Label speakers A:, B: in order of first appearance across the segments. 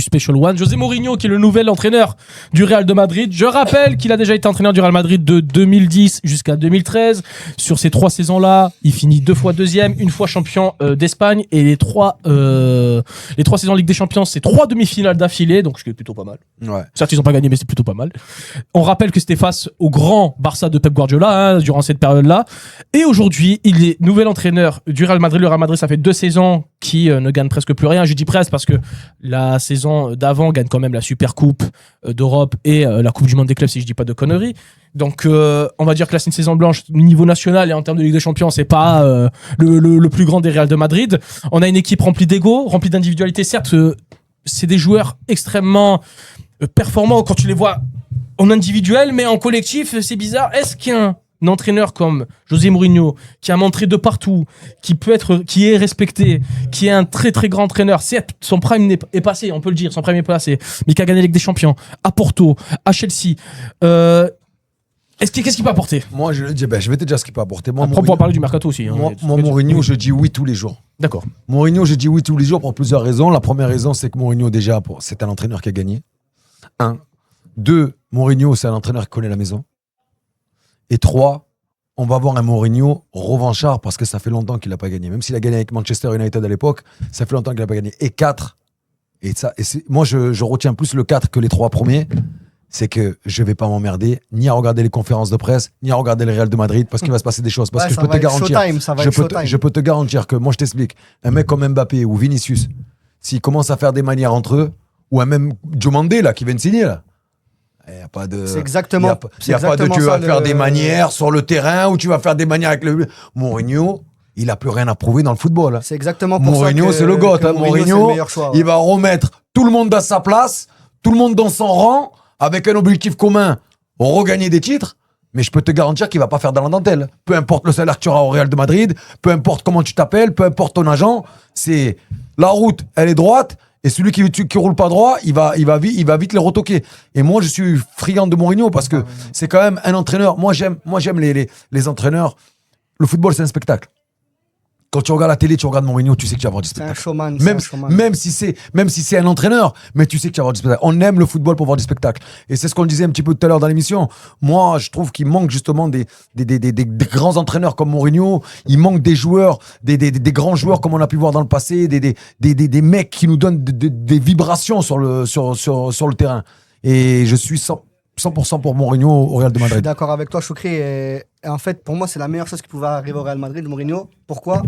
A: Special One. José Mourinho, qui est le nouvel entraîneur du Real de Madrid. Je rappelle qu'il a déjà été entraîneur du Real Madrid de 2010 jusqu'à 2013. Sur ces 3 saisons-là, il finit 2 fois deuxième, 1 fois champion d'Espagne. Et les 3 saisons Ligue des Champions, c'est 3 demi-finales d'affilée, donc ce qui est plutôt pas mal.
B: Ouais.
A: Certes, ils n'ont pas gagné, mais c'est plutôt pas mal. On rappelle que c'était face au grand Barça de Pep Guardiola durant cette période-là. Et aujourd'hui, il est nouvel entraîneur du Real Madrid. Le Real Madrid, ça fait 2 saisons qui ne gagne presque plus rien. Je dis presque parce que la saison d'avant gagne quand même la Super Coupe d'Europe et la Coupe du Monde des clubs, si je dis pas de conneries. Donc on va dire que là c'est une saison blanche au niveau national et en termes de Ligue des Champions, c'est pas le plus grand des Real de Madrid. On a une équipe remplie d'ego, remplie d'individualité. Certes, c'est des joueurs extrêmement performants quand tu les vois en individuel, mais en collectif, c'est bizarre. Est-ce qu'un entraîneur comme José Mourinho, qui a montré de partout, qui est respecté, qui est un très très grand entraîneur, certes, son prime est passé, on peut le dire, son prime est passé, mais qui a gagné la Ligue des Champions, à Porto, à Chelsea, qu'est-ce qu'il peut apporter?
B: Moi, je vais te dire ce qu'il peut apporter. Moi,
A: Après, on pourra parler du mercato aussi.
B: Moi, Mourinho, je dis oui tous les jours.
A: D'accord.
B: Mourinho, je dis oui tous les jours pour plusieurs raisons. La première raison, c'est que Mourinho, déjà, c'est un entraîneur qui a gagné. 1. 2. Mourinho, c'est un entraîneur qui connaît la maison. Et 3, on va avoir un Mourinho revanchard parce que ça fait longtemps qu'il n'a pas gagné. Même s'il a gagné avec Manchester United à l'époque, ça fait longtemps qu'il n'a pas gagné. Et 4, moi je retiens plus le 4 que les 3 premiers, c'est que je ne vais pas m'emmerder ni à regarder les conférences de presse, ni à regarder le Real de Madrid parce qu'il va se passer des choses. Parce que je peux te garantir, je peux te garantir que, moi je t'explique, un mec comme Mbappé ou Vinicius, s'ils commencent à faire des manières entre eux, ou un même Diomandé là, qui vient de signer là, il n'y a pas de.
C: C'est exactement.
B: Il n'y a pas de tu vas faire des manières sur le terrain ou tu vas faire des manières avec le. Mourinho, il n'a plus rien à prouver dans le football. Hein.
C: C'est exactement pour
B: Mourinho,
C: ça que
B: c'est le goth. Mourinho, il va remettre tout le monde à sa place, tout le monde dans son rang, avec un objectif commun, regagner des titres. Mais je peux te garantir qu'il ne va pas faire dans la dentelle. Peu importe le salaire que tu auras au Real de Madrid, peu importe comment tu t'appelles, peu importe ton agent, c'est la route, elle est droite. Et celui qui roule pas droit, il va vite les retoquer. Et moi, je suis friand de Mourinho parce que c'est quand même un entraîneur. Moi, j'aime les entraîneurs. Le football, c'est un spectacle. Quand tu regardes la télé, tu regardes Mourinho, tu sais que tu vas avoir du spectacle.
C: C'est un showman.
B: Même si c'est un entraîneur, mais tu sais que tu vas avoir du spectacle. On aime le football pour voir du spectacle. Et c'est ce qu'on disait un petit peu tout à l'heure dans l'émission. Moi, je trouve qu'il manque justement des grands entraîneurs comme Mourinho. Il manque des joueurs, des grands joueurs comme on a pu voir dans le passé, des mecs qui nous donnent des vibrations sur le terrain. Et je suis 100% pour Mourinho au Real de Madrid.
C: Je suis d'accord avec toi, Choukri. Et en fait, pour moi, c'est la meilleure chose qui pouvait arriver au Real Madrid, Mourinho. Pourquoi ?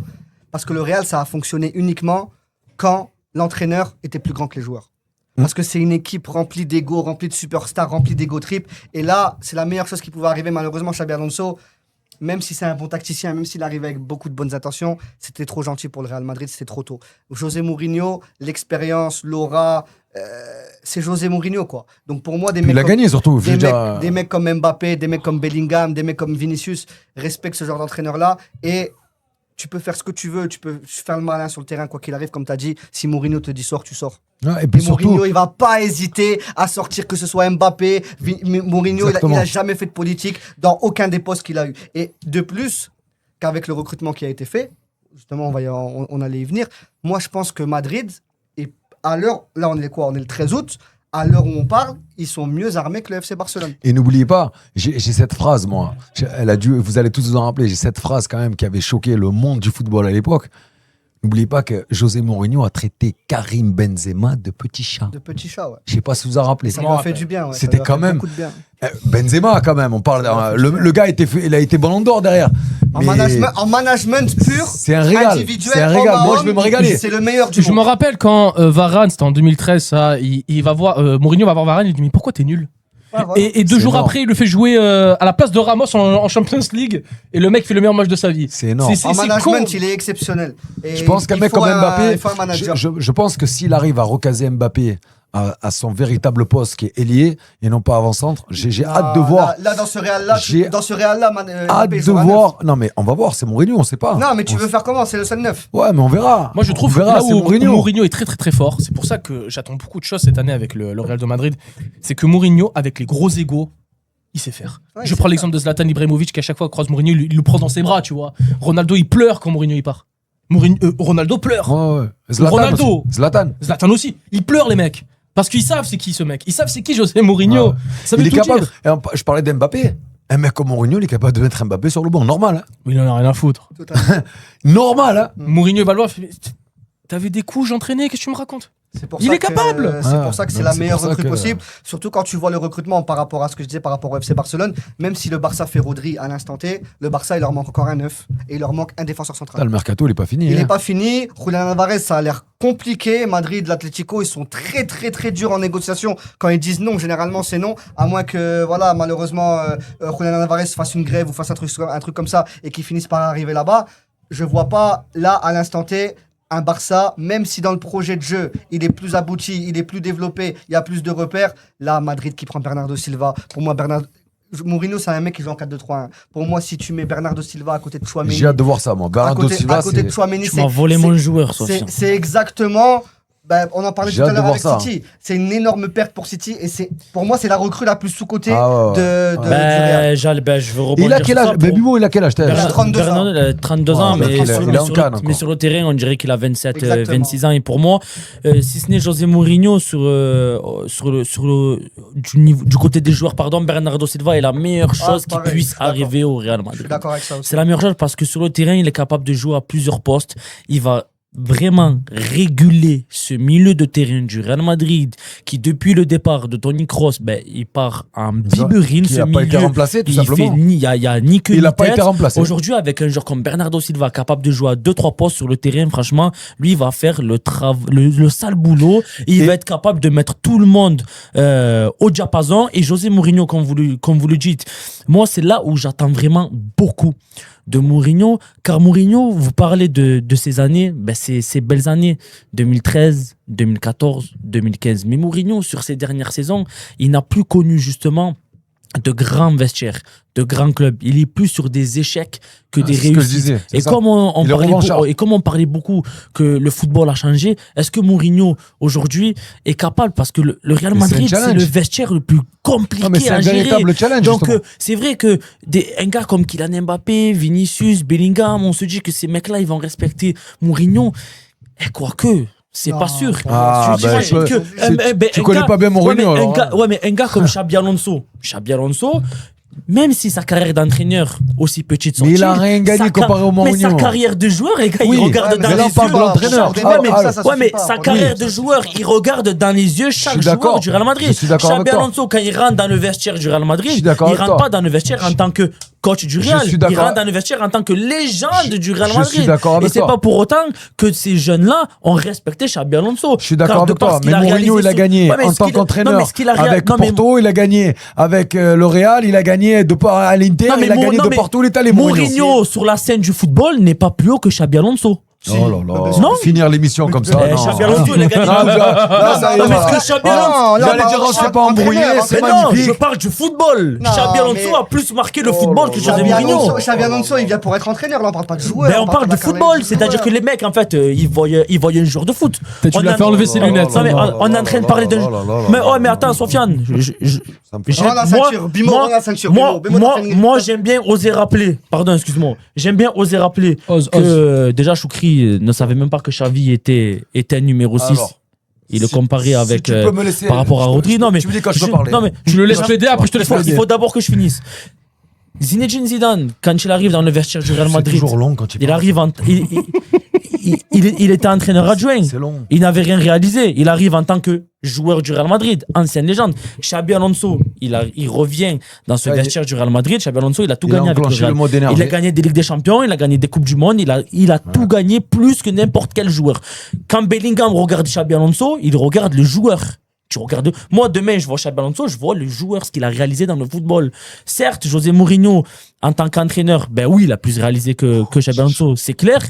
C: Parce que le Real, ça a fonctionné uniquement quand l'entraîneur était plus grand que les joueurs. Parce que c'est une équipe remplie d'ego, remplie de superstars, remplie d'ego trip. Et là, c'est la meilleure chose qui pouvait arriver. Malheureusement, Xabi Alonso, même si c'est un bon tacticien, même s'il arrive avec beaucoup de bonnes intentions, c'était trop gentil pour le Real Madrid, c'était trop tôt. José Mourinho, l'expérience, l'aura, c'est José Mourinho, quoi. Donc pour moi,
B: il a gagné surtout.
C: Des mecs comme Mbappé, des mecs comme Bellingham, des mecs comme Vinicius respectent ce genre d'entraîneur-là. Et tu peux faire ce que tu veux, tu peux faire le malin sur le terrain, quoi qu'il arrive, comme tu as dit. Si Mourinho te dit sors, tu sors.
B: Ouais, et puis surtout,
C: Mourinho, il va pas hésiter à sortir, que ce soit Mbappé. Mourinho, il a jamais fait de politique dans aucun des postes qu'il a eu. Et de plus, qu'avec le recrutement qui a été fait, justement, on allait y venir. Moi, je pense que Madrid, à l'heure, là, on est quoi ? On est le 13 août. À l'heure où on parle, ils sont mieux armés que le FC Barcelone.
B: Et n'oubliez pas, j'ai cette phrase, moi. Vous allez tous vous en rappeler. J'ai cette phrase quand même qui avait choqué le monde du football à l'époque. N'oubliez pas que José Mourinho a traité Karim Benzema de petit chat.
C: De petit chat, ouais.
B: Je sais pas si vous en rappelez.
C: Ça lui a fait du bien, ouais.
B: C'était quand même.
C: Bien.
B: Benzema, quand même. On parle. Le gars il a été ballon d'or derrière.
C: En management pur.
B: C'est un régal.
C: Individuel.
B: C'est un régal. Moi, je vais me régaler.
C: C'est le meilleur du monde.
A: Je me rappelle quand Varane, c'était en 2013, ça, il va voir Mourinho va voir Varane, il dit mais pourquoi t'es nul? Ouais, voilà. Et 2 jours après, il le fait jouer à la place de Ramos en Champions League. Et le mec fait le meilleur match de sa vie.
B: C'est énorme.
C: En management, il est exceptionnel. Et
B: je pense qu'un mec comme Mbappé,
C: je
B: je pense que s'il arrive à recaser Mbappé à son véritable poste qui est ailier et non pas avant-centre, j'ai hâte de voir.
C: Là, dans ce Real-là,
B: hâte de voir. Non, mais on va voir, c'est Mourinho, on sait pas.
C: Non, mais tu veux faire comment? C'est le seul neuf.
B: Ouais, mais on verra.
A: Moi, je trouve que là où Mourinho est très très très fort, c'est pour ça que j'attends beaucoup de choses cette année avec le Real de Madrid, c'est que Mourinho, avec les gros égos, il sait faire. Ouais, je prends l'exemple de Zlatan Ibrahimovic qui à chaque fois croise Mourinho, il le prend dans ses bras, tu vois. Ronaldo, il pleure quand Mourinho il part. Ronaldo pleure.
B: Ouais.
A: Zlatan
B: aussi.
A: Zlatan aussi. Il pleure, les mecs. Parce qu'ils savent c'est qui ce mec. Ils savent c'est qui José Mourinho.
B: Ouais.
A: Ça veut
B: Il est
A: tout
B: capable.
A: dire.
B: Je parlais d'Mbappé. Un mec comme Mourinho, il est capable de mettre Mbappé sur le banc. Normal. Hein.
A: Il en a rien à foutre.
C: Totalement.
B: Normal. Hein.
A: Mourinho et Valois, t'avais des coups, j'entraînais, qu'est-ce que tu me racontes?
C: C'est pour
A: Il
C: ça
A: est capable.
C: que- C'est pour ça que c'est
B: donc
C: la
B: c'est
C: meilleure
B: pour ça
C: recrue
B: que-
C: possible. Surtout quand tu vois le recrutement par rapport à ce que je disais par rapport au FC Barcelone. Même si le Barça fait Rodri à l'instant T, le Barça, il leur manque encore un neuf. Et il leur manque un défenseur
B: Putain,
C: central.
B: le mercato, il est pas fini.
C: Il
B: hein.
C: n'est pas fini. Julian Alvarez, ça a l'air compliqué. Madrid, l'Atlético, ils sont très, très, très durs en négociation. Quand ils disent non, généralement, c'est non. À moins que, voilà, malheureusement, Julian Alvarez fasse une grève ou fasse un truc comme ça et qu'ils finissent par arriver là-bas. Je vois pas, là, à l'instant T, un Barça, même si dans le projet de jeu, il est plus abouti, il est plus développé, il y a plus de repères. Là, Madrid qui prend Bernardo Silva. Pour moi, Mourinho, c'est un mec qui joue en 4-2-3-1. Pour moi, si tu mets Bernardo Silva à côté de Tchouaméni,
B: J'ai hâte de voir ça, moi. Bernardo Silva,
C: à côté de Tchouaméni,
D: Tu m'as volé mon joueur,
C: c'est
D: Sofiane.
C: c'est exactement. On en parlait
B: J'ai
C: tout à
B: hâte de
C: l'heure
B: voir
C: avec
B: ça.
C: City. C'est une énorme perte pour City et pour moi, c'est la recrue la plus sous-cotée
B: Ah ouais,
C: de, du Real.
D: Je veux rebondir
B: Il a quel
D: sur ça
B: âge
D: pour-
B: Bimo, il a quel âge t'as
C: Il a 32 ans.
D: Bernardo, il a 32 ans,
B: Ouais,
D: mais,
B: il est en canne encore.
D: mais sur le terrain, on dirait qu'il a 27,
C: Exactement.
D: 26 ans. Et pour moi, si ce n'est José Mourinho du côté des joueurs, Bernardo Silva est la meilleure chose qui
C: pareil,
D: puisse
C: je suis d'accord.
D: arriver au Real
C: Je suis
D: Madrid.
C: d'accord avec ça aussi.
D: C'est la meilleure chose parce que sur le terrain, il est capable de jouer à plusieurs postes. Il va vraiment réguler ce milieu de terrain du Real Madrid qui, depuis le départ de Toni Kroos, il part en biberine.
B: Qui
D: Ce
B: n'a pas été
D: milieu,
B: remplacé, tout
D: il fait
B: simplement.
D: il y a ni queue
B: Il n'a
D: ni
B: pas
D: tête.
B: été remplacé.
D: Aujourd'hui, avec un joueur comme Bernardo Silva capable de jouer à 2-3 postes sur le terrain, franchement, lui, il va faire le sale boulot. Et il va être capable de mettre tout le monde au diapason. Et José Mourinho, comme vous le dites, moi, c'est là où j'attends vraiment beaucoup de Mourinho, car Mourinho, vous parlez de ces années, ces belles années, 2013, 2014, 2015. Mais Mourinho, sur ces dernières saisons, il n'a plus connu justement de grands vestiaires, de grands clubs. Il est plus sur des échecs que des
B: c'est ce que je
D: réussites.
B: disais, c'est
D: Et
B: ça.
D: comme
B: Il est revanchard.
D: et comme on parlait beaucoup que le football a changé, est-ce que Mourinho aujourd'hui est capable, parce que le Real
B: Mais c'est un
D: Madrid, c'est
B: challenge.
D: le vestiaire le plus compliqué
B: Non, mais c'est
D: à
B: un
D: gérer.
B: véritable challenge,
D: Donc
B: justement.
D: c'est vrai que un gars comme Kylian Mbappé, Vinicius, Bellingham, on se dit que ces mecs-là, ils vont respecter Mourinho. Et quoique, c'est
C: Non,
D: pas sûr.
B: Ah,
D: Tu t'imagines
B: ben,
D: que
B: tu connais pas bien Mourinho,
D: Ouais, mais
B: alors, hein.
D: mais un gars comme Xabi Alonso, même si sa carrière d'entraîneur aussi petite
B: Mais
D: soit-il,
B: il a rien gagné
D: sa
B: comparé au
D: Mais sa
B: Mourinho.
D: carrière de joueur, les gars,
B: Oui,
D: il regarde
C: ouais,
D: dans
C: mais
D: les
C: là, on
D: yeux.
C: parle de l'entraîneur.
D: Ouais, mais,
C: Ça
D: ouais, mais
C: suffit pas.
D: sa
C: Oui.
D: carrière de joueur, il regarde dans les yeux chaque
B: suis
D: joueur
B: d'accord.
D: du Real Madrid.
B: Je suis d'accord avec
D: Xabi
B: toi.
D: Alonso, quand il rentre dans le vestiaire du Real
B: Je
D: Madrid,
B: suis
D: il
B: d'accord avec
D: rentre
B: toi.
D: pas dans le vestiaire en tant que coach du Real.
B: suis
D: Il
B: d'accord.
D: rentre dans le vestiaire en tant que légende du Real
B: je
D: Madrid.
B: suis d'accord avec
D: Et c'est
B: toi.
D: pas pour autant que ces jeunes-là ont respecté Xabi Alonso.
B: Je suis d'accord
D: Car de
B: avec
D: par
B: toi,
D: ce qu'il
B: mais
D: a
B: Mourinho,
D: réalisé
B: il a
D: sous-
B: gagné
D: Ouais, mais
B: en
D: ce
B: tant
D: qu'il a- non,
B: qu'entraîneur
D: mais ce qu'il a
B: avec
D: non, mais-
B: Porto, il a gagné avec le Real, il a gagné à l'Inter,
D: Non, mais
B: il a gagné
D: non,
B: de
D: mais
B: partout l'Italie. Mourinho.
D: Mourinho sur la scène du football n'est pas plus haut que Xabi Alonso.
B: Oh là là.
D: Non.
B: Finir l'émission comme ça.
D: Eh,
B: non.
D: Xabi Alonso, il a gagné.
B: Là, ça y est,
D: Non, mais
B: voilà.
D: ce que Xabi
C: Non,
D: Alonso.
C: là,
B: J'allais dire, on s'est pas embrouillé, c'est
D: Mais non, je
B: magnifique.
D: parle du football.
C: Non,
D: Xabi Alonso
C: mais-
D: a plus marqué le football que José
C: Xabi
D: Mourinho.
C: Alonso, il vient pour être entraîneur. Là, on parle pas de joueur.
D: Mais on parle de football, c'est-à-dire que les mecs, en fait, ils voyaient un joueur de foot.
A: Tu lui as fait enlever ses lunettes.
D: Non, mais
B: Oh
D: on est en train de parler de. Mais attends, Sofiane.
C: Rends la ceinture, Bimo, rends la ceinture, Bimo, Bimo, t'as fait une-
D: Moi, j'aime bien oser rappeler. Pardon, excuse-moi. J'aime bien oser rappeler
A: Ose,
D: que déjà Choukri ne savait même pas que Xavi était numéro 6.
B: Alors,
D: Il le
B: si-
D: comparait
B: si
D: avec
B: tu peux me laisser-
D: par rapport à Rodri. Non mais
B: tu me dis quand je peux parler.
D: Non mais
A: Tu le laisses plaider, après je te laisse
D: il
A: plaider.
D: faut d'abord que je finisse. Zinedine Zidane, quand il arrive dans le vestiaire du Real
B: C'est
D: Madrid,
B: toujours long quand tu
D: il
B: parles.
D: arrive il était entraîneur adjoint.
B: C'est long.
D: Il n'avait rien réalisé. Il arrive en tant que joueur du Real Madrid, ancienne légende. Xabi Alonso, il revient dans ce
B: Ouais,
D: vestiaire du Real Madrid. Xabi Alonso, il a tout
B: Il a
D: gagné avec le
B: enclenché
D: Real.
B: le mode énervé.
D: Il a gagné des Ligues des Champions, il a gagné des Coupes du Monde, il a tout gagné plus que n'importe quel joueur. Quand Bellingham regarde Xabi Alonso, il regarde le joueur. Tu regardes. Moi, demain, je vois Xabi Alonso, je vois le joueur, ce qu'il a réalisé dans le football. Certes, José Mourinho, en tant qu'entraîneur, ben oui, il a plus réalisé que Xabi Alonso, c'est clair.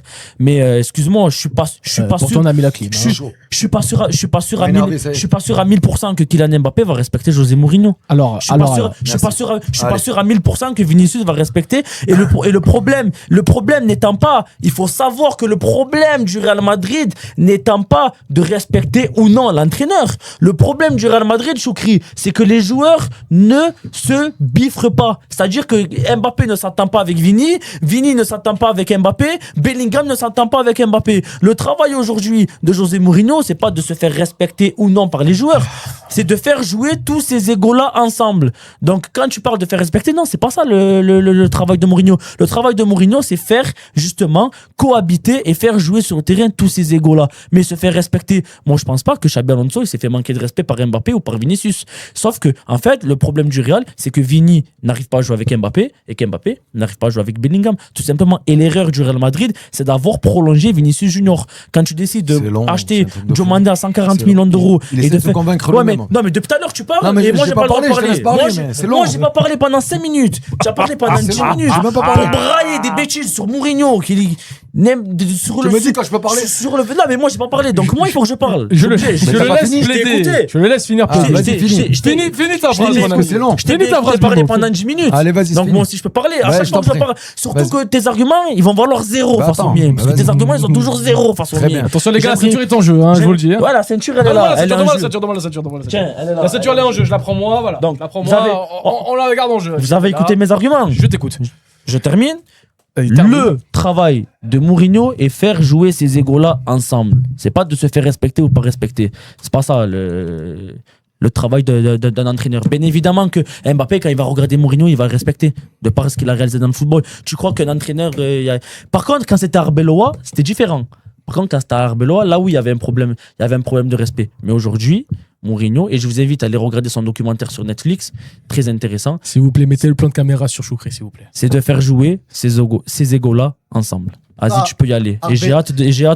D: Mais excuse-moi, je suis pas
A: Pourtant,
D: sûr.
A: on a mis la clim.
D: Je suis pas sûr à
B: Énervé, ça y est.
D: 1000% que Kylian Mbappé va respecter José Mourinho.
A: Alors,
D: Je suis pas sûr à 1000% que Vinicius va respecter. Et le problème n'étant pas, il faut savoir que le problème du Real Madrid n'étant pas de respecter ou non l'entraîneur. Le problème du Real Madrid, Choukri, c'est que les joueurs ne se biffrent pas. C'est-à-dire que Mbappé Mbappé ne s'entend pas avec Vini, Vini ne s'entend pas avec Mbappé, Bellingham ne s'entend pas avec Mbappé. Le travail aujourd'hui de José Mourinho, c'est pas de se faire respecter ou non par les joueurs, c'est de faire jouer tous ces égos-là ensemble. Donc quand tu parles de faire respecter, non, c'est pas ça le travail de Mourinho. Le travail de Mourinho, c'est faire justement cohabiter et faire jouer sur le terrain tous ces égos-là. Mais se faire respecter, moi je pense pas que Xabi Alonso il s'est fait manquer de respect par Mbappé ou par Vinicius. Sauf que en fait, le problème du Real, c'est que Vini n'arrive pas à jouer avec Mbappé et qu'Mbappé n'arrive pas à jouer avec Bellingham. Tout simplement. Et l'erreur du Real Madrid, c'est d'avoir prolongé Vinicius Junior. Quand tu décides de acheter Diomandé à 140 millions d'euros
B: Il
D: et
B: essaie
D: de
B: de se convaincre
D: ouais, mais,
B: lui-même.
D: non mais depuis tout à l'heure tu parles
B: Non, mais
D: et moi
B: j'ai
D: j'ai
B: pas
D: pas le droit de
B: parlé, je te
D: parler.
B: laisse parler, mais c'est long.
D: Moi j'ai pas parlé pendant 5 minutes. Tu as parlé pendant
B: c'est
D: 10
B: long.
D: minutes.
B: J'ai même pas
D: Pour
B: parlé.
D: brailler des bêtises sur Mourinho qui sur
B: Tu
D: le
B: me dis quand je peux parler.
D: sur le non mais moi j'ai pas parlé donc moi il faut que je parle.
A: Je le
D: Obligé,
A: je
B: t'as
A: le
B: pas
A: laisse
B: fini,
D: je t'ai
A: plaider.
D: écouté.
A: Je le laisse finir
B: Ah,
A: plaider.
B: vas-y, finis.
A: Finis ta phrase,
B: finis,
A: mon
B: parce
A: ami.
B: que c'est long.
D: Je t'ai
A: Finis ta phrase,
D: parlé
A: Bimo.
D: pendant 10 minutes.
B: Allez, vas-y,
D: Donc
B: finis.
D: moi aussi je peux parler. À
B: Ouais,
D: chaque
B: je
D: fois
B: t'en
D: que je
B: prie.
D: parle, surtout
B: Vas-y.
D: que tes arguments ils vont valoir zéro
B: Bah,
D: face au
B: attends,
D: mien.
B: bah,
D: Parce que tes
B: vas-y.
D: arguments ils ont toujours zéro face au
B: Très
D: mien.
B: bien.
A: Attention les gars, la
D: J'aimerais-
A: ceinture est en jeu, hein, je vous le dis. hein.
D: Ouais, la ceinture elle est
A: Donne-moi
D: là.
A: la
D: Elle est
A: ceinture,
D: en
A: donne-moi la
D: jeu.
A: ceinture, donne-moi la ceinture, donne-moi la ceinture.
D: Tiens, elle est là.
A: La ceinture elle est en jeu, je la prends moi, voilà.
D: Donc,
A: je la prends
D: vous
A: moi,
D: avez-
A: on la regarde en jeu.
D: Vous avez
A: Là,
D: écouté mes arguments.
A: Je t'écoute.
D: Je termine.
A: Termine.
D: Le travail de Mourinho est faire jouer ces égos-là ensemble. C'est pas de se faire respecter ou pas respecter. C'est pas ça le travail d'un entraîneur. Bien évidemment que Mbappé, quand il va regarder Mourinho, il va le respecter de par ce qu'il a réalisé dans le football. Tu crois qu'un entraîneur... Par contre, quand c'était Arbeloa, c'était différent. Par contre, quand c'était Arbeloa, là où il y avait un problème de respect. Mais aujourd'hui, Mourinho, et je vous invite à aller regarder son documentaire sur Netflix, très intéressant,
A: S'il vous plaît, mettez le plan de caméra sur Choukri, s'il vous plaît.
D: c'est de faire jouer ces égos-là ensemble. Vas-y,
C: Ah,
D: tu peux y aller. Et j'ai hâte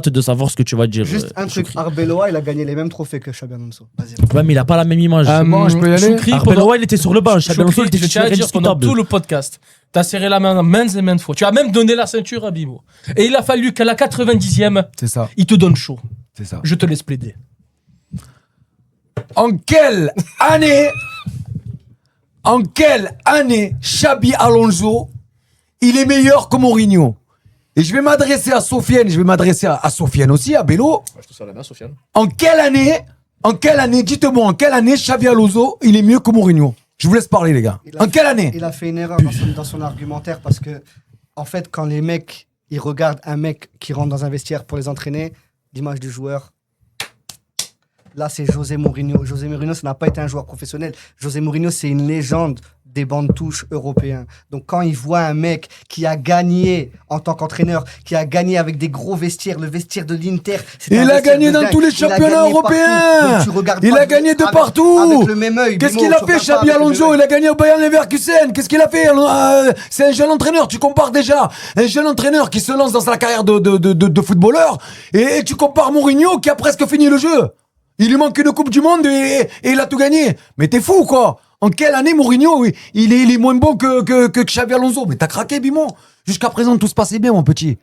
D: de savoir ce que tu vas dire.
C: Juste un truc,
D: Choukri.
C: Arbeloa, il a gagné les mêmes trophées que Xabi Alonso. Vas-y.
D: Ouais, mais il a pas la même image.
B: Moi, je peux y aller.
A: Choukri,
D: Arbeloa, il était sur le banc. Xabi Alonso, il était
A: je tiens à
D: titulaire
A: dire pendant
D: indiscutable.
A: tout le podcast, t'as serré la main maintes et maintes fois. Tu as même donné la ceinture à Bimo. Et il a fallu qu'à la 90e,
B: C'est ça,
A: il te donne chaud.
B: c'est ça.
A: Je te laisse plaider.
B: En quelle année Xabi Alonso il est meilleur que Mourinho? Et je vais m'adresser à Sofiane, je vais m'adresser à Sofiane aussi, à Bello.
A: Je te sers la main, Sofiane.
B: En quelle année, dites-moi, en quelle année Xabi Alonso il est mieux que Mourinho? Je vous laisse parler les gars. En quelle année?
C: Il a fait une erreur dans son argumentaire parce que, en fait, quand les mecs, ils regardent un mec qui rentre dans un vestiaire pour les entraîner, l'image du joueur, là, c'est José Mourinho. José Mourinho, ça n'a pas été un joueur professionnel. José Mourinho, c'est une légende des bandes touches européens. Donc, quand il voit un mec qui a gagné en tant qu'entraîneur, qui a gagné avec des gros vestiaires, le vestiaire de l'Inter,
B: Il a gagné dans tous les championnats européens. Il a gagné de partout.
C: Avec le même œil.
B: Qu'est-ce qu'il a fait, Xabi Alonso? Il a gagné au Bayern Leverkusen. Qu'est-ce qu'il a fait? C'est un jeune entraîneur. Tu compares déjà un jeune entraîneur qui se lance dans sa carrière de footballeur et tu compares Mourinho qui a presque fini le jeu. Il lui manque une Coupe du Monde et il a tout gagné. Mais t'es fou, quoi. En quelle année Mourinho, il est moins bon que Xabi Alonso? Mais t'as craqué, Bimon. Jusqu'à présent, tout se passait bien, mon petit.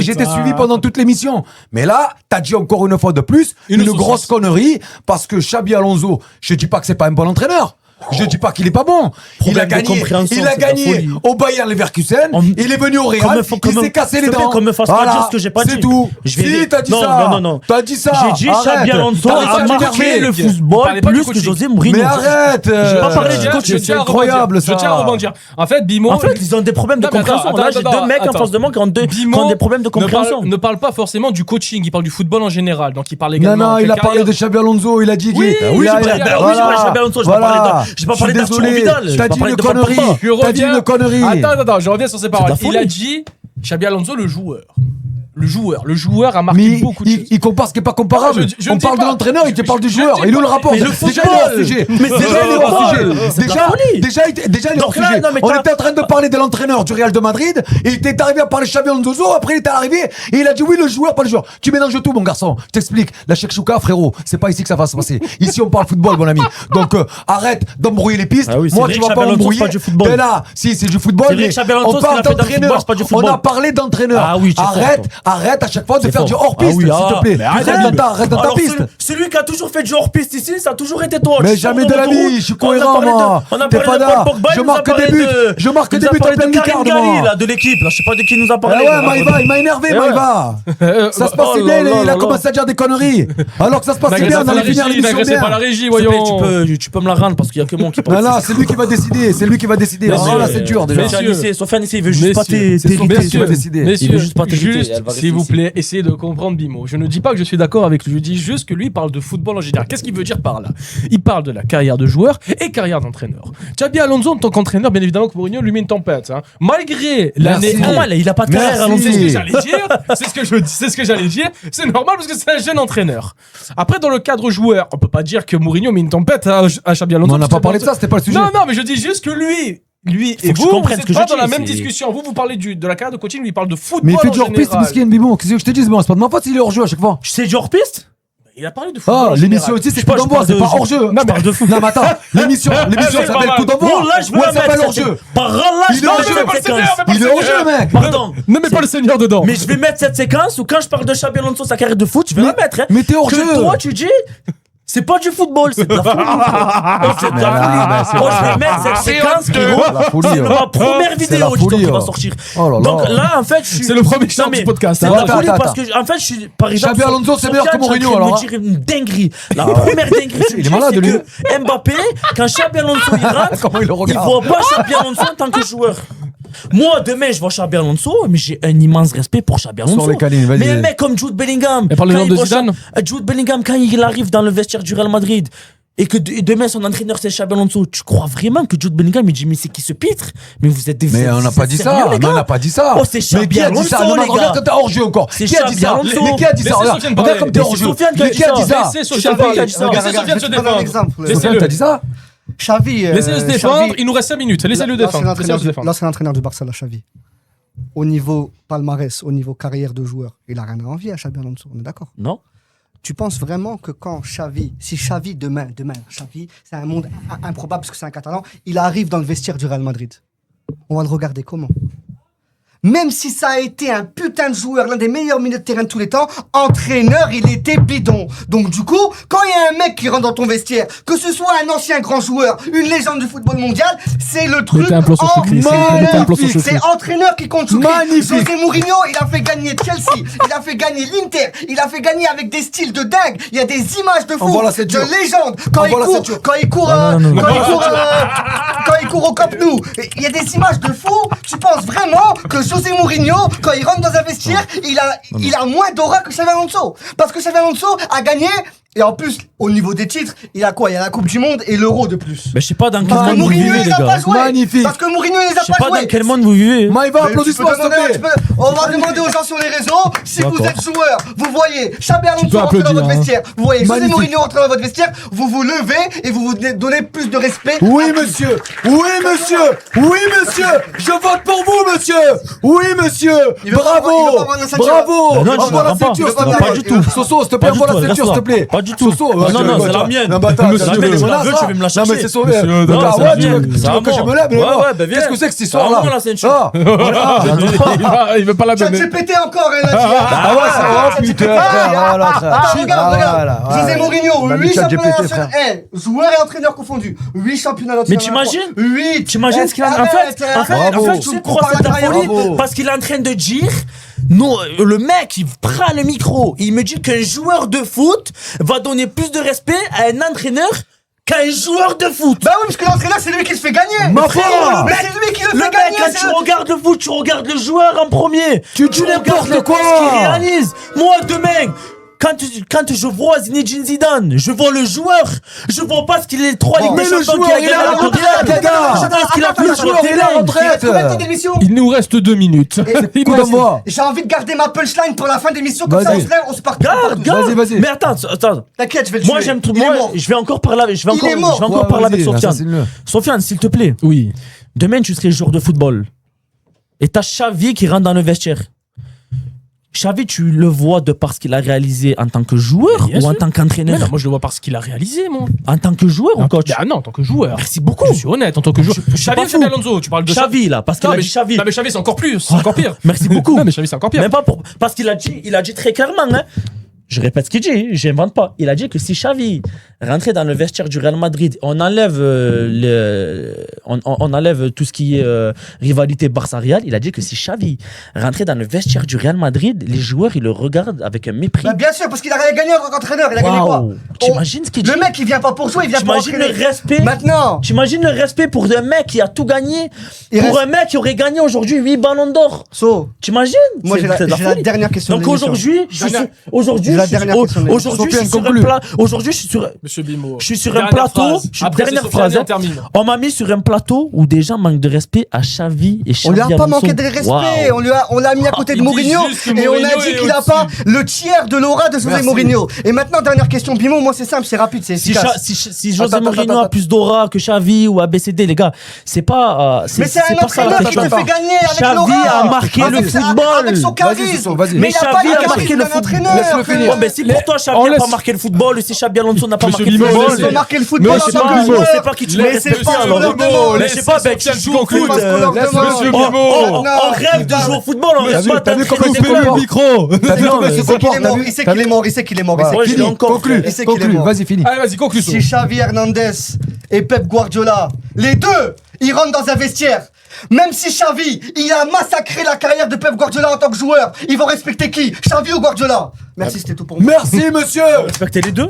B: J'étais suivi pendant toute l'émission. Mais là, t'as dit encore une fois de plus une grosse connerie parce que Xabi Alonso, je dis pas que c'est pas un bon entraîneur. Je dis pas qu'il est pas bon. Il a gagné au Bayern Leverkusen. Il est venu au Real. Il s'est cassé les dents.
D: Qu'on me fasse pas dire ce que j'ai pas dit.
B: C'est tout. Si, t'as dit ça.
D: Non.
B: T'as dit ça.
D: J'ai dit Xabi Alonso a marqué le football plus que José Mourinho.
B: Mais arrête.
D: Je vais pas parler du coach.
B: C'est incroyable ça.
A: Je tiens à rebondir. En fait, Bimo.
D: En fait, ils ont des problèmes de
A: Non, mais
D: compréhension.
A: attends,
D: Là, j'ai deux mecs en face de moi qui ont des problèmes de compréhension.
A: Ne parle pas forcément du coaching, il parle du football en général. Donc il parle également.
B: Non, il a parlé de Xabi Alonso. Il a dit
A: Oui,
B: qu'il.
A: oui, j'ai parlé
D: Xabi Alonso. J'ai pas parlé d'Arturo Vidal.
B: T'as dit une connerie. T'as dit une connerie.
A: Attends, je reviens sur ses paroles.
D: de la
A: Il a
D: folie.
A: dit Xabi Alonso, le joueur a marqué
B: Mais
A: beaucoup de choses.
B: il compare ce qui est pas comparable.
A: Je
B: On
A: ne dis
B: parle de
A: pas.
B: l'entraîneur, il te parle du
A: je
B: joueur.
A: ne dis
B: Il est où le
A: pas.
B: rapport?
A: Mais le
B: Déjà,
A: football.
B: il est hors sujet.
D: Mais c'est
B: Déjà, il est
D: le
B: hors
D: football.
B: sujet.
D: C'est de la folie.
B: Déjà, il est hors
D: Donc là,
B: sujet.
D: non, mais
B: On
D: t'as-
B: était en train de parler de l'entraîneur du Real de Madrid. Et il était arrivé à parler de Xabi Alonso. Après, il est arrivé et il a dit oui, le joueur, pas le joueur. Tu mélanges tout, mon garçon. Je t'explique. La Chouka, frérot, c'est pas ici que ça va se passer. Ici, on parle football, mon ami. Donc, arrête d'embrouiller les pistes.
D: Ah oui, c'est
B: Moi,
D: vrai
B: tu
D: que
B: vas
D: Xabi
B: pas
D: Alonso,
B: embrouiller.
D: c'est pas du football.
B: Mais là, si, c'est du football.
D: C'est vrai
B: Mais
D: que Xabi Alonso,
B: on
D: ce qu'il
B: parle
D: a fait dans le
B: d'entraîneur.
D: football, c'est pas du
B: On
D: football.
B: a parlé d'entraîneur.
D: Ah oui, tu es fort,
B: Arrête,
D: toi.
B: Arrête à chaque fois de
D: C'est
B: faire
D: fort.
B: du hors-piste,
D: Ah oui,
B: s'il te plaît.
D: mais arrête,
B: Arrête dans ta
D: Alors,
B: piste.
D: celui qui a toujours fait du hors-piste ici, ça a toujours été toi.
B: Mais
D: Tu
B: jamais
D: sors
B: de la
D: l'autoroute,
B: vie, je suis
D: on a
B: cohérent,
D: parlé de-
B: moi.
D: On a
B: T'es
D: parlé
B: pas
D: de
B: là.
D: Paul Pogba,
B: Je
D: il nous a
B: marque
D: parlé
B: des buts.
D: de-
B: Je marque
D: il
B: des
D: nous a
B: buts en
D: parlé
B: pleine
D: de Karim
B: lucarne,
D: Ghali,
B: moi.
D: là, de l'équipe, là. Je sais pas de qui il nous a
B: Ah
D: parlé.
B: ouais,
D: là.
B: Maïva, il m'a énervé,
D: Ouais.
B: Maïva. Ça se passait
A: Oh
B: bien,
A: là
B: il
A: là
B: a
A: là.
B: commencé à dire des conneries. Alors que ça se passait
A: Agressé
B: bien, on
A: par la
B: allait finir
A: régie,
B: l'émission
A: agressé par la
B: bien.
A: régie,
D: S'il te plaît,
A: voyons.
D: tu peux me la rendre parce qu'il y a que moi qui parle.
B: Non, non, c'est lui qui va décider. C'est lui qui va décider.
A: Messieurs,
B: Ah là, c'est dur déjà.
A: messieurs.
D: Sofiane ici, il veut juste pas
A: Messieurs,
B: c'est son
D: t'irriter.
B: père qui va décider.
D: Il veut
A: Messieurs,
D: juste pas t'irriter,
A: juste,
D: elle va rester
A: s'il vous
D: ici.
A: plaît, essayez de comprendre Bimo. Je ne dis pas que je suis d'accord avec lui, je dis juste que lui il parle de football en général. Qu'est-ce qu'il veut dire par là? Il parle de la carrière de joueur et carrière d'entraîneur. Xabi Alonso, en tant qu'entraîneur, bien évidemment que Mourinho lui met une tempête. Hein. Malgré l'année.
B: Merci.
D: Normal, il a pas de carrière.
B: Merci.
A: C'est ce que j'allais dire, c'est ce que j'allais dire. C'est normal parce que c'est un jeune entraîneur. Après, dans le cadre joueur, on peut pas dire que Mourinho met une tempête à Xabi Alonso.
B: Mais on n'a
A: parce
B: pas
A: que
B: parlé de ça, c'était pas le sujet.
A: Non, non, mais je dis juste que lui et
D: que tu
A: vous,
D: comprennes
A: vous
D: ce que
A: êtes pas
D: je
A: dans la
D: dis,
A: même
D: c'est-
A: discussion. Vous parlez de la carrière de coaching, lui il parle de football.
B: Mais il fait
A: en
B: du hors-piste,
A: général.
B: Miskin Bibon. Qu'est-ce que je te dis, bon, c'est pas de ma faute s'il est hors-jeu à chaque fois.
D: C'est du hors-piste?
A: Il a parlé de football.
B: Ah,
A: en
B: l'émission
A: général.
B: aussi, c'est
D: Je
B: coup
D: parle-
B: d'envoi,
D: je
B: c'est pas
D: parle de-
B: hors-jeu.
D: je parle de foot.
B: Non, mais attends, l'émission
A: C'est pas
B: s'appelle
A: mal.
B: coup d'envoi.
D: Bon, là, je veux
B: Ouais,
D: la
B: ça
D: mettre.
B: s'appelle hors-jeu.
D: Par là,
B: Il
D: je
B: est
D: vais
B: hors-jeu,
D: mettre
A: pas le
D: cette
A: Seigneur,
D: séquence.
B: Il est hors-jeu, mec.
D: Pardon.
A: Ne mets pas le seigneur dedans.
D: Mais je vais mettre cette séquence où quand je parle de Xabi Alonso, sa carrière de foot, je vais la mettre. Hein.
B: Mais t'es hors-jeu.
D: Que toi, tu dis, c'est pas du football, c'est de la folie. Oh, c'est de la
B: là,
D: folie. Moi, je vais mettre cette séquence, frérot.
B: La folie,
D: C'est
B: ouais.
D: ma première
B: C'est
D: vidéo
B: la
D: TikTok
B: folie,
D: qui va
B: ouais.
D: sortir.
B: Oh là là.
D: Donc là, en fait, je suis.
A: C'est le premier
D: Non,
A: short
D: mais
A: du podcast.
D: C'est
A: hein.
D: de la
B: Attends,
D: folie
B: attends,
D: parce que, en fait, je suis, par exemple.
B: Xabi Alonso, c'est meilleur que
D: Sofiane,
B: Mourinho,
D: je suis en train de
B: alors,
D: me dire une dinguerie. La première dinguerie, que je
B: Il est
D: dis,
B: malade,
D: c'est
B: lui.
D: que Mbappé, quand Xabi Alonso il rentre,
B: Comment il le
D: il
B: regarde.
D: voit pas Xabi Alonso en tant que joueur. Moi, demain, je vois Xabi Alonso, mais j'ai un immense respect pour Xabi Alonso.
B: Sors les canines, vas-y.
D: Mais un mec comme Jude Bellingham.
A: Et parle le
D: quand
A: nom
D: il
A: de
D: voit
A: Zidane.
D: Jude Bellingham, quand il arrive dans le vestiaire du Real Madrid, et que demain son entraîneur c'est Xabi Alonso, tu crois vraiment que Jude Bellingham il dit mais c'est qui ce pitre? Mais vous êtes des
B: Mais on n'a pas dit ça. Mais on n'a pas dit ça.
D: Oh, c'est
B: Mais
D: Xabi
B: qui a dit ça?
D: Alonso,
B: Non,
D: les
B: regarde
D: gars.
B: quand t'es hors-jeu encore.
D: C'est
B: Qui a dit
D: Xabi
B: ça?
D: Alonso.
B: Mais qui a dit ça?
A: Laissez
B: Regarde
A: Sofiane
B: regarde comme t'es
A: parler.
B: hors-jeu.
D: C'est Sofiane qui a
B: Mais
D: dit
B: qui a
D: ça.
B: dit ça?
A: Laissez Sofiane
D: Sofiane qui a
A: parler.
D: dit ça.
A: Laissez
D: Regarde,
A: Sofiane se
C: je vais te donner un
A: défendre.
C: exemple.
A: Laissez-le.
B: Sofiane, t'as dit ça?
C: Xavi.
A: Laissez-le se défendre. Il nous reste 5 minutes. Laissez-le défendre. Laissez-le se défendre.
C: L'ancien entraîneur du Barça, Xavi. Au niveau palmarès, au niveau carrière de joueur, il a rien à envier à Xabi Alonso. On est d'accord?
D: Non?
C: Tu penses vraiment que quand Xavi, si Xavi demain, Xavi, c'est un monde improbable parce que c'est un Catalan, il arrive dans le vestiaire du Real Madrid. On va le regarder comment? Même si ça a été un putain de joueur, l'un des meilleurs milieux de terrain de tous les temps, entraîneur, il était bidon. Donc du coup, quand il y a un mec qui rentre dans ton vestiaire, que ce soit un ancien grand joueur, une légende du football mondial, c'est le truc
A: Mettez un plan sur Choucry, s'il vous plaît, mettez un plan sur
C: magnifique.
A: Choucry.
C: C'est entraîneur qui compte Choucry.
B: Magnifique.
C: José Mourinho, il a fait gagner Chelsea, il a fait gagner l'Inter, il a fait gagner avec des styles de dingue. Il y a des images de fou,
B: Envoie la
C: de
B: ceinture.
C: légende. Quand il
B: Envoie la
C: court,
B: ceinture.
C: quand il court, quand il court au Camp Nou, il y a des images de fou. Tu penses vraiment que José Mourinho, quand il rentre dans un vestiaire, il a moins d'aura que Xabi Alonso? Parce que Xabi Alonso a gagné. Et en plus, au niveau des titres, il a quoi? Il y a la Coupe du Monde et l'Euro de plus.
D: Mais je sais pas dans quel
C: Parce que
D: monde vous
C: Mourinho,
D: vivez,
C: il
D: les
C: les a pas
D: gars.
C: joués.
B: Magnifique.
C: Parce que Mourinho, il les
D: Je
C: a
D: sais
C: pas
D: pas dans
C: joués.
D: quel monde vous vivez.
B: Maïva,
C: Mais
B: applaudissements,
C: tu peux
B: s'il te
C: demander,
B: plaît.
C: on va demander aux gens sur les réseaux si vous êtes joueur, vous voyez Xabi
A: peux
C: Alonso rentrer dans
A: applaudir,
C: votre
A: hein.
C: vestiaire, vous voyez José
B: Magnifique.
C: Mourinho rentrer dans votre vestiaire, vous vous levez et vous vous donnez plus de respect.
B: Oui, monsieur. Oui, monsieur. Oui, monsieur. Je vote pour vous, monsieur. Oui, monsieur.
C: Il veut
B: Bravo.
C: pas avoir la ceinture.
B: Bravo.
D: Non, je
B: Envoie la
D: ne pas.
B: ceinture, s'il te
C: Non,
B: plaît.
C: pas du tout.
B: Soso, s'il te plaît,
D: Pas du
B: envoie
D: tout,
B: la
D: elle
B: ceinture,
D: reste
B: s'il te
D: là.
B: plaît.
D: Pas du tout.
B: Soso,
D: Non, non, c'est la mienne.
B: Non, bah attends,
A: Monsieur,
B: tu
A: la
B: veux
A: mienne,
B: que je
A: tu la
B: me
D: veux,
B: lave,
D: tu veux me la
B: ça? Non, mais
D: chercher.
B: c'est son.
A: Monsieur,
B: Ah
A: non,
B: ouais,
D: c'est
B: tu
D: la
B: veux
D: mienne.
B: tu veux
D: C'est à
B: que je
D: moi.
B: me lève, mais
D: Ouais,
B: non.
D: ouais, bah viens.
B: Qu'est-ce que c'est que cette
D: C'est à
B: histoire-là?
D: moi, la ceinture.
B: Ah,
A: Il veut pas la donner.
C: ChatGPT encore, elle a dit.
B: Ah ouais, c'est oh putain, frère, voilà, frère.
C: Attends, regarde.
B: Voilà,
C: José
B: ouais.
C: Mourinho,
B: Bah,
C: 8
B: Chat
C: championnats
B: GPT,
C: nationaux. Joueurs et entraîneurs confondus. 8 championnats nationaux.
D: Mais t'imagines
C: 8.
D: T'imagines ce qu'il a en fait, tu sais quoi, c'est de la folie?
B: Bravo.
D: Parce qu'il est en train de dire, non, le mec, il prend le micro, il me dit qu'un joueur de foot va donner plus de respect à un entraîneur qu'un joueur de foot.
C: Bah oui, parce que l'entraîneur, c'est lui qui se fait gagner.
B: Ma
C: Frérot,
B: foi.
C: mais c'est lui qui le
D: Le
C: fait
D: mec,
C: gagner.
D: quand tu regardes le foot, tu regardes le joueur en premier.
B: Tu dis
D: regardes
B: n'importe
D: le-
B: quoi.
D: Ce qu'il réalise. Moi, demain, quand je vois Zinedine Zidane, je vois le joueur, je vois pas ce qu'il est 3 Ligues
B: Mais
D: des
B: le
D: Champions
B: joueur,
D: qu'il
B: il est à la
D: avec le
B: retraite,
D: Real.
B: les gars.
D: Je vois ce qu'il a fait
B: Le
D: sur le
B: joueur, il est à la
D: terrain.
B: retraite.
C: Combien de temps d'émission
A: Il nous reste 2 minutes. Il nous reste-
B: Écoute-moi.
C: J'ai envie de garder ma punchline pour la fin d'émission, comme ça on
B: Vas-y.
C: se lève, on se part.
D: Garde, garde.
B: Vas-y.
D: Mais attends.
C: T'inquiète, je vais le
D: Moi,
C: tuer.
D: j'aime tout.
C: Il est
D: Moi,
C: mort.
D: je vais encore parler avec, je vais
C: Il est
D: encore,
C: mort.
D: je vais encore
B: Ouais,
D: parler avec
B: vas-y,
D: Sofiane.
B: assassine-le.
D: Sofiane, s'il te plaît.
A: Oui.
D: Demain, tu serais joueur de football. Et t'as Xavi qui rentre dans le vestiaire. Xavi, tu le vois de par ce qu'il a réalisé en tant que joueur
A: Bien
D: ou en
A: sûr.
D: tant
A: Mais
D: qu'entraîneur?
A: non, moi je le vois par ce qu'il a réalisé, moi.
D: En tant que joueur ou coach?
A: Ah non, en tant que joueur.
D: Merci beaucoup.
A: Je suis honnête, en tant que joueur.
D: Je suis
A: Xavi
D: pas
A: ou Xabi
D: fou.
A: Alonso, tu parles de
D: Xavi, là, parce qu'il
A: Non,
D: a
A: mais
D: dit Xavi.
A: Non, mais Xavi, c'est encore plus, c'est encore pire.
D: Merci beaucoup.
A: Non, mais Xavi, c'est encore pire.
D: Même pas pour, parce qu'il a dit très clairement, hein. Je répète ce qu'il dit, j'invente pas. Il a dit que si Xavi rentrait dans le vestiaire du Real Madrid, on enlève on enlève tout ce qui est rivalité Barça-Real. Il a dit que si Xavi rentrait dans le vestiaire du Real Madrid, les joueurs ils le regardent avec un mépris.
C: Bah, bien sûr, parce qu'il a rien gagné en tant qu'entraîneur. Il a gagné quoi?
D: Waouh. T'imagines ce qu'il dit?
C: Le mec, il vient pas pour jouer, il vient pour
D: T'imagines
C: entraîner.
D: le respect?
C: Maintenant,
D: T'imagines le respect pour un mec qui a tout gagné,
C: Il
D: pour
C: reste-
D: un mec qui aurait gagné aujourd'hui 8 ballons d'or.
C: So,
D: T'imagines?
C: moi
D: C'est-
C: j'ai
D: c'est de
C: la
D: folie.
C: dernière question.
D: Donc
C: de l'émission.
D: aujourd'hui, je suis sur- aujourd'hui,
C: J'ai la
D: je suis-
C: dernière question de l'émission.
D: aujourd'hui, je suis sur un
B: Conclu.
D: plat. Aujourd'hui, je suis sur.
A: Monsieur Bimo.
D: Je suis sur un
A: Dernière
D: plateau.
A: phrase.
D: Je suis
A: Après,
D: dernière
A: c'est
D: phrase.
A: Sofiane, on termine.
D: On m'a mis sur un plateau où des gens manquent de respect à Xavi et
C: On
D: Xavi
C: lui a pas
D: Alonso.
C: manqué de respect,
D: Waouh.
C: on l'a mis à côté de
A: il dit
C: Mourinho
A: juste que
C: et on
A: Mourinho
C: a dit
A: est
C: qu'il a
A: au-dessus.
C: pas le tiers de l'aura de José
B: Merci.
C: Mourinho. Et maintenant, dernière question, Bimo, moi c'est simple, c'est rapide, c'est
D: Si,
C: efficace.
D: si José
B: Attends,
D: Mourinho
B: attends,
D: a plus d'aura que Xavi ou ABCD, les gars, c'est pas.
C: Mais c'est un
D: pas ça la
C: entraîneur qui te
D: question.
C: fait gagner avec
D: Xavi
C: l'aura.
D: a marqué
C: Avec
D: le
C: sa-
D: football.
C: Avec son
B: Vas-y,
C: charisme.
B: Soso, vas-y.
C: Mais
D: Mais
C: il a pas
D: Xavi
C: le
D: a marqué
C: charisme
D: le
C: d'un
D: football.
C: entraîneur.
B: Laisse-le
C: frère.
B: finir.
D: Ouais, mais si pour toi Xavi
A: on
D: n'a pas
A: laisse-
D: marqué le football, si Xabi Alonso n'a pas
A: Monsieur
D: marqué le
A: Bimo,
D: football,
C: Ils ont marqué le football
A: Mais
C: en
A: c'est
C: tant
A: pas-
C: que
D: je
C: joueur.
D: sais pas qui tu veux
C: Mais c'est
D: respecter
C: pas ce qu'on
D: alors.
C: leur demande.
D: Mais je sais pas, ben tu joues au foot.
C: C'est pas ce qu'on leur
B: laisse
C: demande.
A: Monsieur
D: On,
A: Bimo.
D: on rêve de jouer au football, on rêve pas
B: t'as vu
D: d'être
B: comment
D: des
B: il fait
D: clubs.
B: le
A: micro.
B: T'as vu
D: Non,
B: comment
D: mais
B: il se
C: Il sait qu'il est
B: comporte,
C: mort,
B: t'as vu
C: il sait qu'il est mort, il sait qu'il est mort. il sait
D: Ouais,
C: qu'il
D: je l'ai
C: est mort.
D: encore.
B: Conclu,
C: Il sait qu'il est
B: conclu,
C: mort.
B: vas-y, finis.
A: Allez, vas-y, conclue.
C: Si Xavi Hernandez et Pep Guardiola, les deux, ils rentrent dans un vestiaire. Même si Xavi, il a massacré la carrière de Pep Guardiola en tant que joueur, ils vont respecter qui? Xavi ou Guardiola? Merci, c'était tout pour moi.
B: Merci, monsieur.
D: Respecter les deux.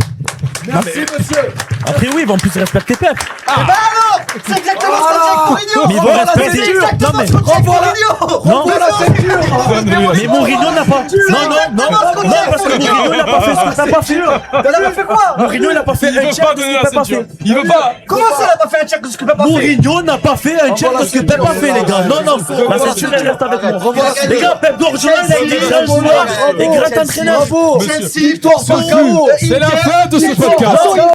B: Merci, monsieur.
D: Après oui, ils vont plus respecter Pep.
C: Eh ben alors, c'est exactement ce qu'on dit avec Mourinho.
D: Mais ils vont
C: Voilà,
D: respecter
C: c'est
D: dur.
C: exactement
D: Non, mais-
C: ce qu'on dit avec
B: Revoilà-
C: Mourinho.
D: Non.
B: Voilà, c'est dur.
D: Mais Mourinho n'a pas. Non, parce que Mourinho n'a pas fait ce que t'as pas fait.
C: Elle a fait quoi?
D: Mourinho n'a pas fait
A: Il
D: un
A: veut
D: tiers
A: pas
D: de ce
A: donner
D: que
A: la
D: Pep a
A: ceinture.
D: fait.
A: Il veut pas.
C: Comment ça, elle a pas fait un check de ce que Pep a fait?
D: Mourinho n'a pas fait un tiers de ce que Pep a fait, les gars. Non, non, la
C: Revoilà-
D: ceinture elle reste avec moi.
C: Revoilà-
D: Les gars, Pep Guardiola, il a été grand joueur et grand entraîneur.
B: Bravo.
C: Chelsea,
B: Victoire par KO.
A: C'est la fin de ce podcast.